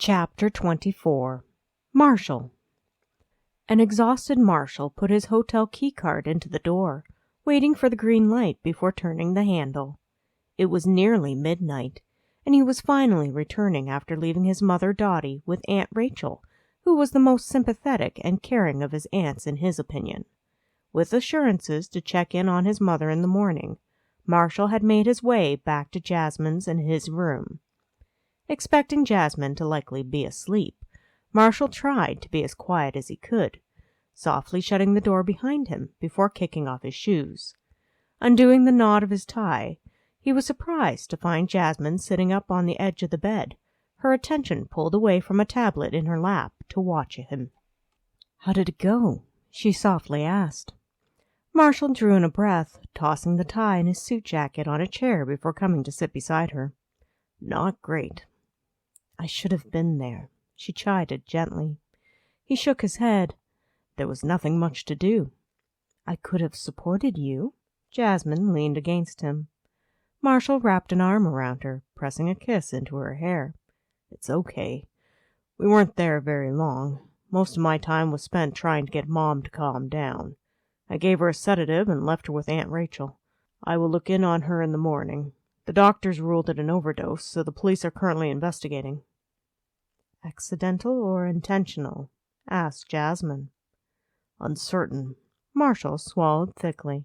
Chapter 24. Marshall. An exhausted Marshall put his hotel keycard into the door, waiting for the green light before turning the handle. It was nearly midnight, and he was finally returning after leaving his mother Dottie with Aunt Rachel, who was the most sympathetic and caring of his aunts in his opinion. With assurances to check in on his mother in the morning, Marshall had made his way back to Jasmine's and his room. Expecting Jasmine to likely be asleep, Marshall tried to be as quiet as he could, softly shutting the door behind him before kicking off his shoes. Undoing the knot of his tie, he was surprised to find Jasmine sitting up on the edge of the bed, her attention pulled away from a tablet in her lap to watch him. "How did it go?" she softly asked. Marshall drew in a breath, tossing the tie and his suit jacket on a chair before coming to sit beside her. "Not great." "I should have been there," she chided gently. He shook his head. "There was nothing much to do." "I could have supported you." Jasmine leaned against him. Marshall wrapped an arm around her, pressing a kiss into her hair. "It's okay. We weren't there very long. Most of my time was spent trying to get Mom to calm down. I gave her a sedative and left her with Aunt Rachel. I will look in on her in the morning. The doctors ruled it an overdose, so the police are currently investigating." "Accidental or intentional?" asked Jasmine. "Uncertain." Marshall swallowed thickly.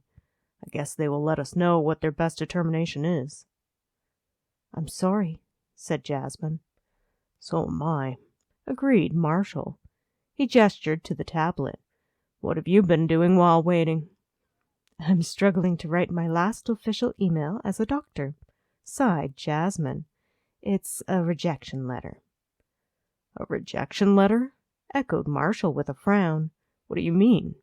"I guess they will let us know what their best determination is." "I'm sorry," said Jasmine. "So am I," agreed Marshall. He gestured to the tablet. "What have you been doing while waiting?" "I'm struggling to write my last official email as a doctor," sighed Jasmine. "It's a rejection letter." "A rejection letter?" echoed Marshall with a frown. "What do you mean?"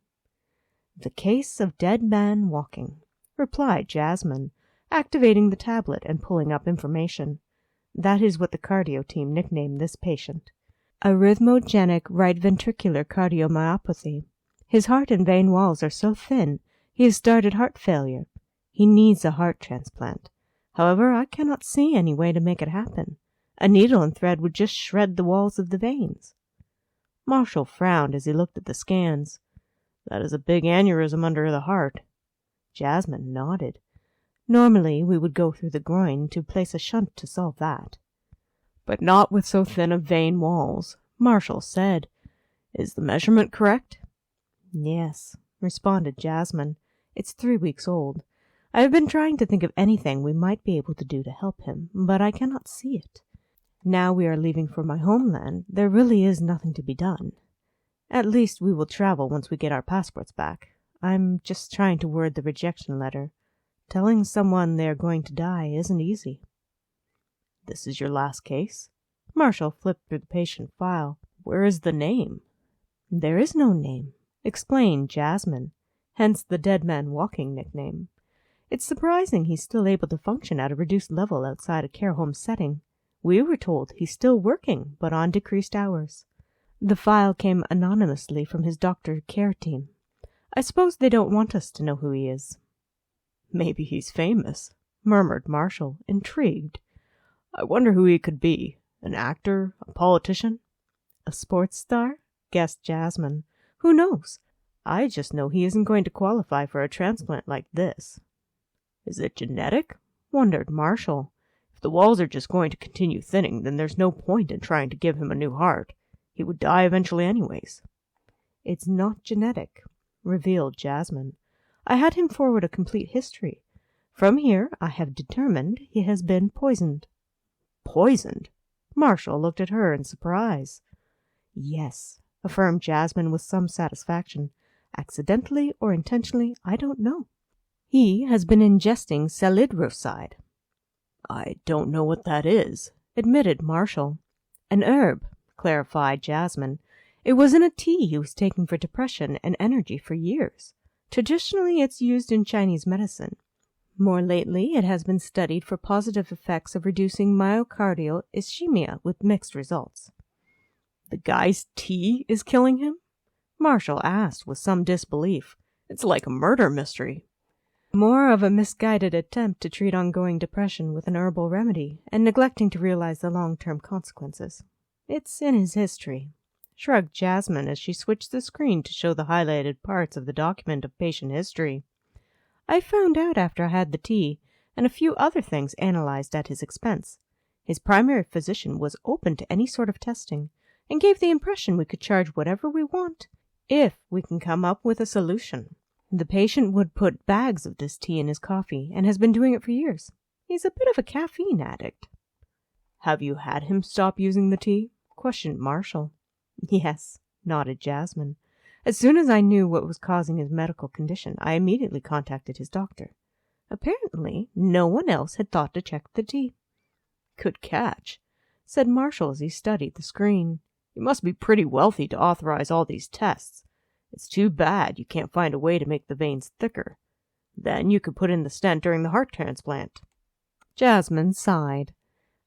"The case of dead man walking," replied Jasmine, activating the tablet and pulling up information. "That is what the cardio team nicknamed this patient. Arrhythmogenic right ventricular cardiomyopathy. His heart and vein walls are so thin, he has started heart failure. He needs a heart transplant. However, I cannot see any way to make it happen. A needle and thread would just shred the walls of the veins." Marshall frowned as he looked at the scans. "That is a big aneurysm under the heart." Jasmine nodded. "Normally we would go through the groin to place a shunt to solve that." "But not with so thin of vein walls," Marshall said. "Is the measurement correct?" "Yes," responded Jasmine. "It's 3 weeks old. I have been trying to think of anything we might be able to do to help him, but I cannot see it. Now we are leaving for my homeland, there really is nothing to be done. At least we will travel once we get our passports back. I'm just trying to word the rejection letter. Telling someone they are going to die isn't easy." "This is your last case?" Marshall flipped through the patient file. "Where is the name?" "There is no name," explained Jasmine, hence the dead man walking nickname. "It's surprising he's still able to function at a reduced level outside a care home setting. We were told he's still working, but on decreased hours. The file came anonymously from his doctor care team. I suppose they don't want us to know who he is." "Maybe he's famous," murmured Marshall, intrigued. "I wonder who he could be. An actor? A politician?" "A sports star?" guessed Jasmine. "Who knows? I just know he isn't going to qualify for a transplant like this." "Is it genetic?" wondered Marshall. "If the walls are just going to continue thinning, then there's no point in trying to give him a new heart. He would die eventually anyways." "It's not genetic," revealed Jasmine. "I had him forward a complete history. From here I have determined he has been poisoned." "Poisoned?" Marshall looked at her in surprise. "Yes," affirmed Jasmine with some satisfaction. "Accidentally or intentionally, I don't know. He has been ingesting salidroside." "I don't know what that is," admitted Marshall. "An herb," clarified Jasmine. "It was in a tea he was taking for depression and energy for years. Traditionally, it's used in Chinese medicine. More lately, it has been studied for positive effects of reducing myocardial ischemia with mixed results." "The guy's tea is killing him?" Marshall asked with some disbelief. "It's like a murder mystery." "More of a misguided attempt to treat ongoing depression with an herbal remedy and neglecting to realize the long-term consequences," It's in his history," shrugged Jasmine as she switched the screen to show the highlighted parts of the document of patient history. "I found out after I had the tea, and a few other things analyzed at his expense. His primary physician was open to any sort of testing, and gave the impression we could charge whatever we want, if we can come up with a solution. The patient would put bags of this tea in his coffee, and has been doing it for years. He's a bit of a caffeine addict." "Have you had him stop using the tea?" questioned Marshall. "Yes," nodded Jasmine. "As soon as I knew what was causing his medical condition, I immediately contacted his doctor. Apparently, no one else had thought to check the tea." "Good catch," said Marshall as he studied the screen. "You must be pretty wealthy to authorize all these tests. It's too bad you can't find a way to make the veins thicker. Then you could put in the stent during the heart transplant." Jasmine sighed.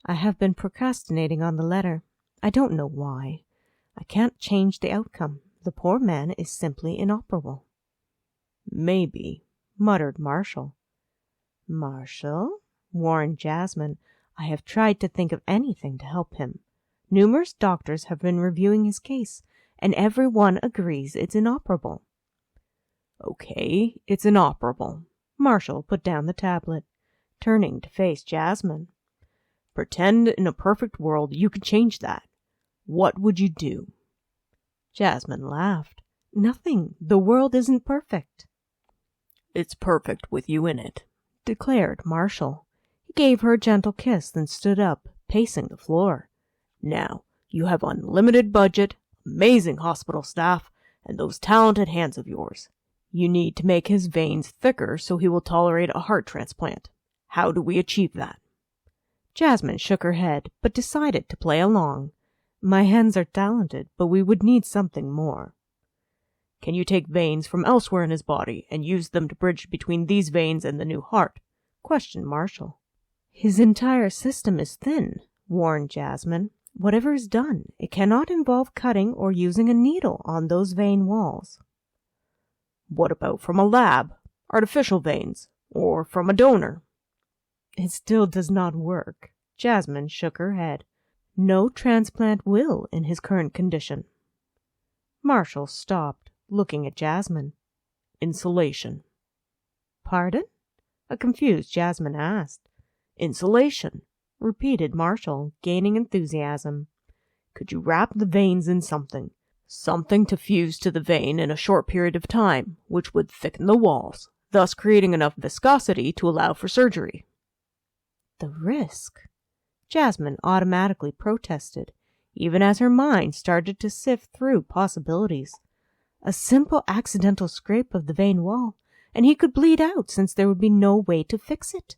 "I have been procrastinating on the letter. I don't know why. I can't change the outcome. The poor man is simply inoperable." "Maybe," muttered Marshall. "Marshall," warned Jasmine, "I have tried to think of anything to help him. Numerous doctors have been reviewing his case, and every one agrees it's inoperable." "Okay, it's inoperable." Marshall put down the tablet, turning to face Jasmine. "Pretend in a perfect world you could change that. What would you do?" Jasmine laughed. "Nothing. The world isn't perfect." "It's perfect with you in it," declared Marshall. He gave her a gentle kiss, then stood up, pacing the floor. "Now, you have unlimited budget, amazing hospital staff, and those talented hands of yours. You need to make his veins thicker so he will tolerate a heart transplant. How do we achieve that?" Jasmine shook her head, but decided to play along. "My hands are talented, but we would need something more." "Can you take veins from elsewhere in his body and use them to bridge between these veins and the new heart?" questioned Marshall. "His entire system is thin," warned Jasmine. "Whatever is done, it cannot involve cutting or using a needle on those vein walls." "What about from a lab? Artificial veins? Or from a donor?" "It still does not work." Jasmine shook her head. "No transplant will in his current condition." Marshall stopped, looking at Jasmine. "Insulation." "Pardon?" a confused Jasmine asked. "Insulation," repeated Marshall, gaining enthusiasm. "Could you wrap the veins in something to fuse to the vein in a short period of time, which would thicken the walls, thus creating enough viscosity to allow for surgery?" "The risk," Jasmine automatically protested, even as her mind started to sift through possibilities. A simple accidental scrape of the vein wall, and he could bleed out since there would be no way to fix it.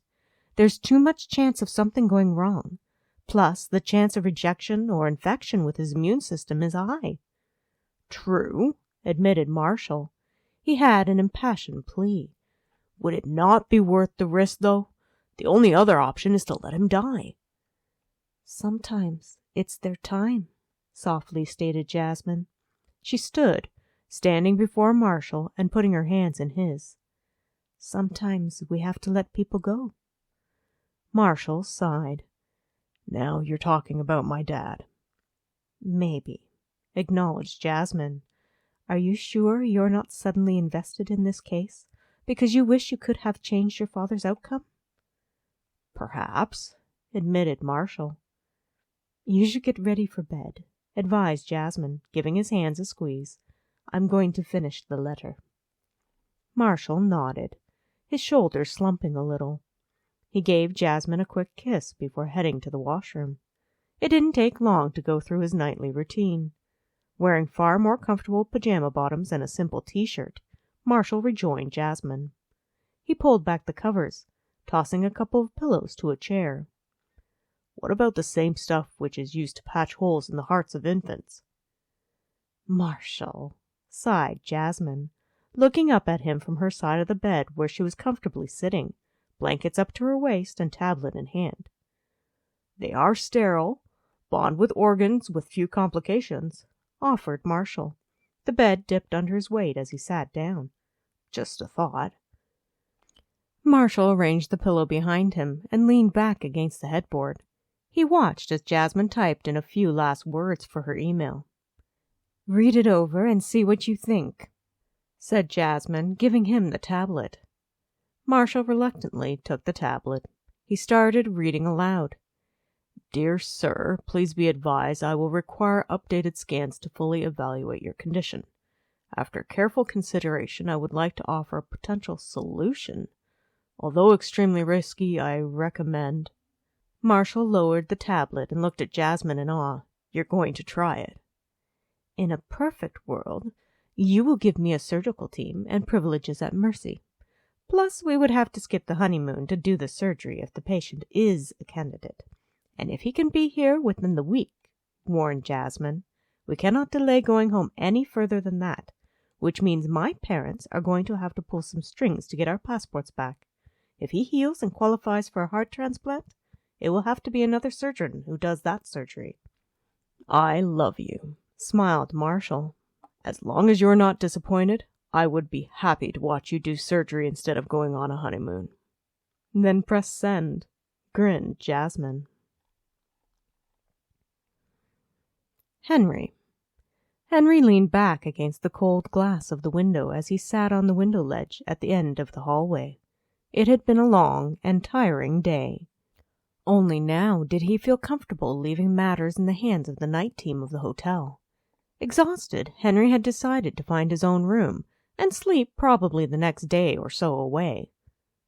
There's too much chance of something going wrong. Plus, the chance of rejection or infection with his immune system is high. "True," admitted Marshall. He had an impassioned plea. "Would it not be worth the risk, though? The only other option is to let him die." "Sometimes it's their time," softly stated Jasmine. She stood, standing before Marshall and putting her hands in his. "Sometimes we have to let people go." Marshall sighed. "Now you're talking about my dad." "Maybe," acknowledged Jasmine. "Are you sure you're not suddenly invested in this case because you wish you could have changed your father's outcome?" "Perhaps," admitted Marshall. "You should get ready for bed," advised Jasmine, giving his hands a squeeze. "I'm going to finish the letter." Marshall nodded, his shoulders slumping a little. He gave Jasmine a quick kiss before heading to the washroom. It didn't take long to go through his nightly routine. Wearing far more comfortable pajama bottoms and a simple t-shirt, Marshall rejoined Jasmine. He pulled back the covers, tossing a couple of pillows to a chair. "What about the same stuff which is used to patch holes in the hearts of infants?" "Marshall," sighed Jasmine, looking up at him from her side of the bed where she was comfortably sitting, blankets up to her waist and tablet in hand. "They are sterile, bond with organs with few complications," offered Marshall. The bed dipped under his weight as he sat down. "Just a thought." Marshall arranged the pillow behind him and leaned back against the headboard. He watched as Jasmine typed in a few last words for her email. "Read it over and see what you think," said Jasmine, giving him the tablet. Marshall reluctantly took the tablet. He started reading aloud. "Dear Sir, please be advised I will require updated scans to fully evaluate your condition. After careful consideration, I would like to offer a potential solution. Although extremely risky, I recommend—" Marshall lowered the tablet and looked at Jasmine in awe. "You're going to try it." "In a perfect world, you will give me a surgical team and privileges at Mercy. Plus, we would have to skip the honeymoon to do the surgery if the patient is a candidate. And if he can be here within the week," warned Jasmine, "we cannot delay going home any further than that, which means my parents are going to have to pull some strings to get our passports back. If he heals and qualifies for a heart transplant, it will have to be another surgeon who does that surgery." "I love you," smiled Marshall. "As long as you're not disappointed, I would be happy to watch you do surgery instead of going on a honeymoon." "Then press send," grinned Jasmine. Henry leaned back against the cold glass of the window as he sat on the window ledge at the end of the hallway. It had been a long and tiring day. Only now did he feel comfortable leaving matters in the hands of the night team of the hotel. Exhausted, Henry had decided to find his own room and sleep probably the next day or so away.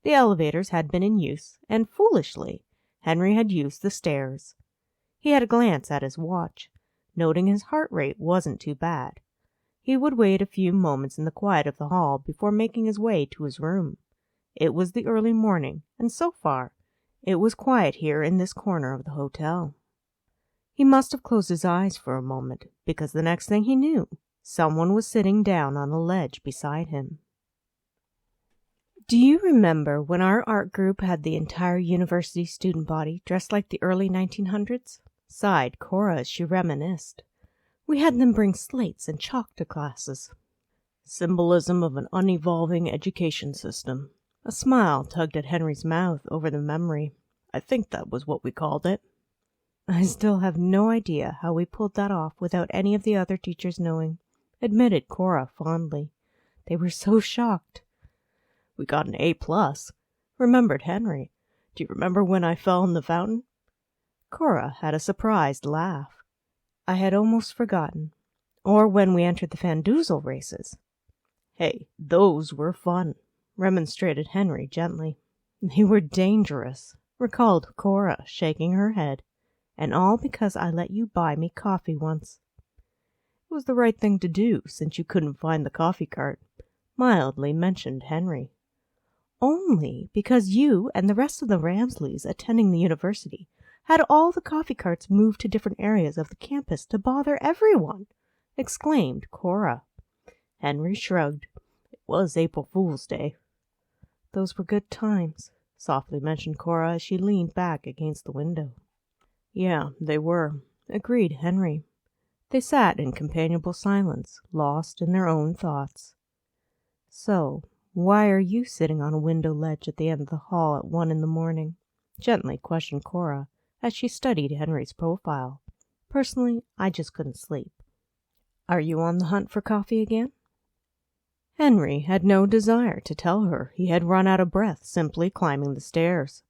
The elevators had been in use, and foolishly, Henry had used the stairs. He had a glance at his watch, noting his heart rate wasn't too bad. He would wait a few moments in the quiet of the hall before making his way to his room. It was the early morning, and so far, it was quiet here in this corner of the hotel. He must have closed his eyes for a moment, because the next thing he knew, someone was sitting down on the ledge beside him. "Do you remember when our art group had the entire university student body dressed like the early 1900s? Sighed Cora as she reminisced. "We had them bring slates and chalk to classes." "Symbolism of an unevolving education system." A smile tugged at Henry's mouth over the memory. "I think that was what we called it." "I still have no idea how we pulled that off without any of the other teachers knowing," admitted Cora fondly. "They were so shocked." "We got an A+, remembered Henry. "Do you remember when I fell in the fountain?" Cora had a surprised laugh. "I had almost forgotten. Or when we entered the Fandoozle races." "Hey, those were fun," remonstrated Henry gently. "They were dangerous," recalled Cora, shaking her head. "And all because I let you buy me coffee once." "It was the right thing to do, since you couldn't find the coffee cart," mildly mentioned Henry. "Only because you and the rest of the Ramsleys attending the university had all the coffee carts moved to different areas of the campus to bother everyone," exclaimed Cora. Henry shrugged. "It was April Fool's Day." "Those were good times," softly mentioned Cora as she leaned back against the window. "Yeah, they were," agreed Henry. They sat in companionable silence, lost in their own thoughts. "So, why are you sitting on a window ledge at the end of the hall at 1 a.m?" gently questioned Cora as she studied Henry's profile. "Personally, I just couldn't sleep." "Are you on the hunt for coffee again?" Henry had no desire to tell her he had run out of breath simply climbing the stairs.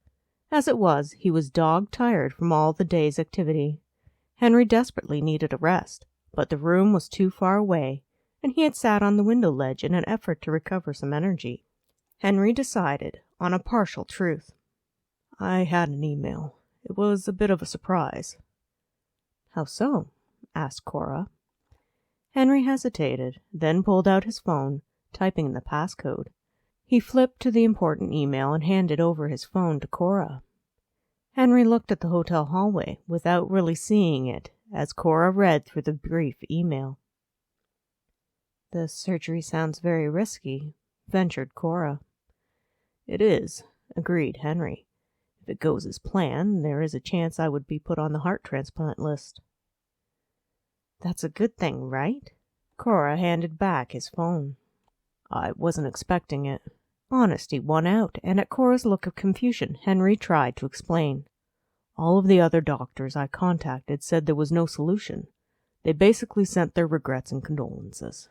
As it was, he was dog-tired from all the day's activity. Henry desperately needed a rest, but the room was too far away, and he had sat on the window ledge in an effort to recover some energy. Henry decided on a partial truth. "I had an email. It was a bit of a surprise." "How so?" asked Cora. Henry hesitated, then pulled out his phone, typing the passcode. He flipped to the important email and handed over his phone to Cora. Henry looked at the hotel hallway without really seeing it as Cora read through the brief email. "The surgery sounds very risky," ventured Cora. "It is," agreed Henry. "If it goes as planned, there is a chance I would be put on the heart transplant list." "That's a good thing, right?" Cora handed back his phone. "I wasn't expecting it." Honesty won out, and at Cora's look of confusion, Henry tried to explain. All of the other doctors I contacted said there was no solution. They basically sent their regrets and condolences.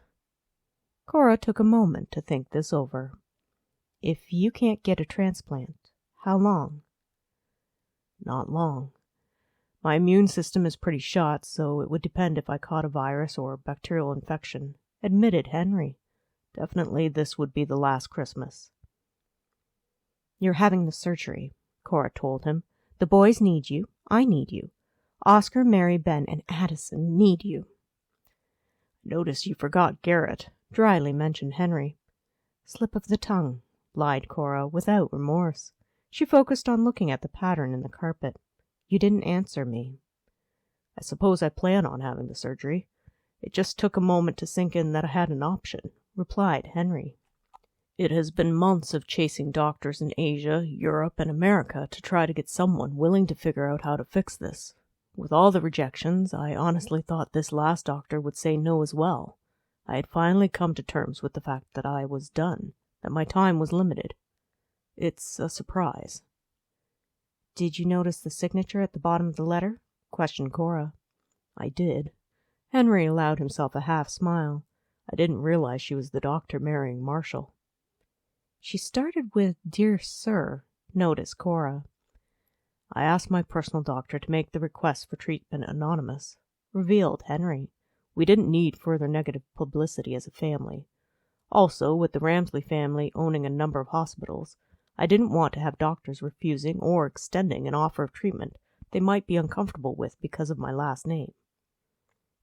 Cora took a moment to think this over. If you can't get a transplant, how long? Not long. My immune system is pretty shot, so it would depend if I caught a virus or bacterial infection, admitted Henry. Definitely this would be the last Christmas. You're having the surgery, Cora told him. The boys need you. I need you. Oscar, Mary, Ben, and Addison need you. Notice you forgot Garrett, dryly mentioned Henry. Slip of the tongue, lied Cora, without remorse. She focused on looking at the pattern in the carpet. You didn't answer me. I suppose I plan on having the surgery. It just took a moment to sink in that I had an option, replied Henry. It has been months of chasing doctors in Asia, Europe, and America to try to get someone willing to figure out how to fix this. With all the rejections, I honestly thought this last doctor would say no as well. I had finally come to terms with the fact that I was done, that my time was limited. It's a surprise. Did you notice the signature at the bottom of the letter? Questioned Cora. I did. Henry allowed himself a half smile. I didn't realize she was the doctor marrying Marshall. She started with Dear Sir, noticed Cora. I asked my personal doctor to make the request for treatment anonymous, revealed Henry. We didn't need further negative publicity as a family. Also, with the Ramsley family owning a number of hospitals, I didn't want to have doctors refusing or extending an offer of treatment they might be uncomfortable with because of my last name.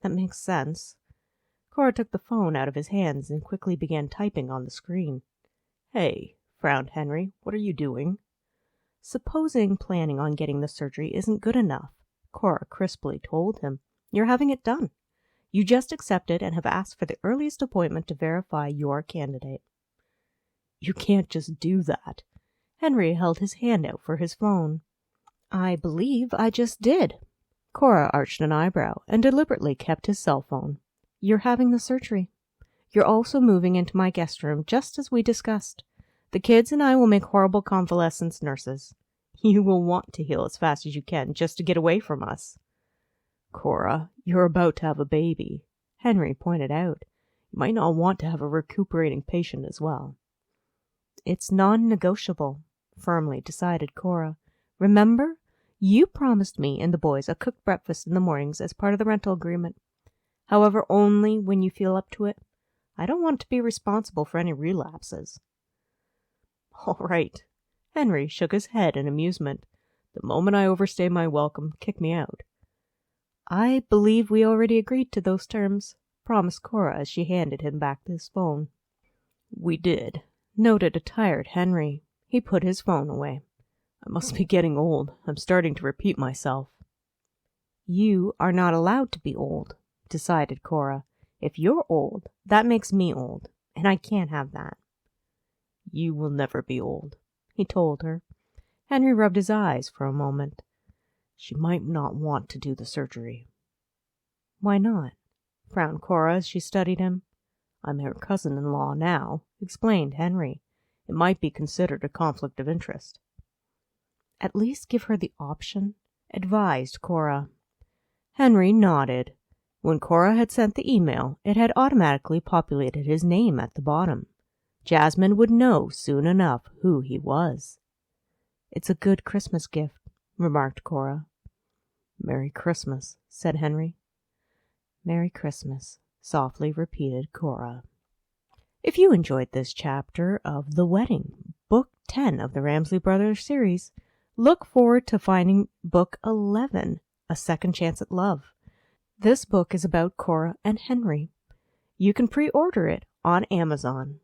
That makes sense. Cora took the phone out of his hands and quickly began typing on the screen. Hey, frowned Henry, what are you doing? Supposing planning on getting the surgery isn't good enough, Cora crisply told him. You're having it done. You just accepted and have asked for the earliest appointment to verify your candidate. You can't just do that. Henry held his hand out for his phone. I believe I just did. Cora arched an eyebrow and deliberately kept his cell phone. You're having the surgery. You're also moving into my guest room, just as we discussed. The kids and I will make horrible convalescence nurses. You will want to heal as fast as you can, just to get away from us. Cora, you're about to have a baby, Henry pointed out. You might not want to have a recuperating patient as well. It's non-negotiable, firmly decided Cora. Remember, you promised me and the boys a cooked breakfast in the mornings as part of the rental agreement. However, only when you feel up to it. I don't want to be responsible for any relapses. All right. Henry shook his head in amusement. The moment I overstay my welcome, kick me out. I believe we already agreed to those terms, promised Cora as she handed him back his phone. We did, noted a tired Henry. He put his phone away. I must be getting old. I'm starting to repeat myself. You are not allowed to be old, decided Cora. If you're old, that makes me old, and I can't have that. You will never be old, he told her. Henry rubbed his eyes for a moment. She might not want to do the surgery. Why not? Frowned Cora as she studied him. I'm her cousin-in-law now, explained Henry. It might be considered a conflict of interest. At least give her the option, advised Cora. Henry nodded. When Cora had sent the email, it had automatically populated his name at the bottom. Jasmine would know soon enough who he was. It's a good Christmas gift, remarked Cora. Merry Christmas, said Henry. Merry Christmas, softly repeated Cora. If you enjoyed this chapter of The Wedding, Book 10 of the Ramsley Brothers series, look forward to finding Book 11, A Second Chance at Love. This book is about Cora and Henry. You can pre-order it on Amazon.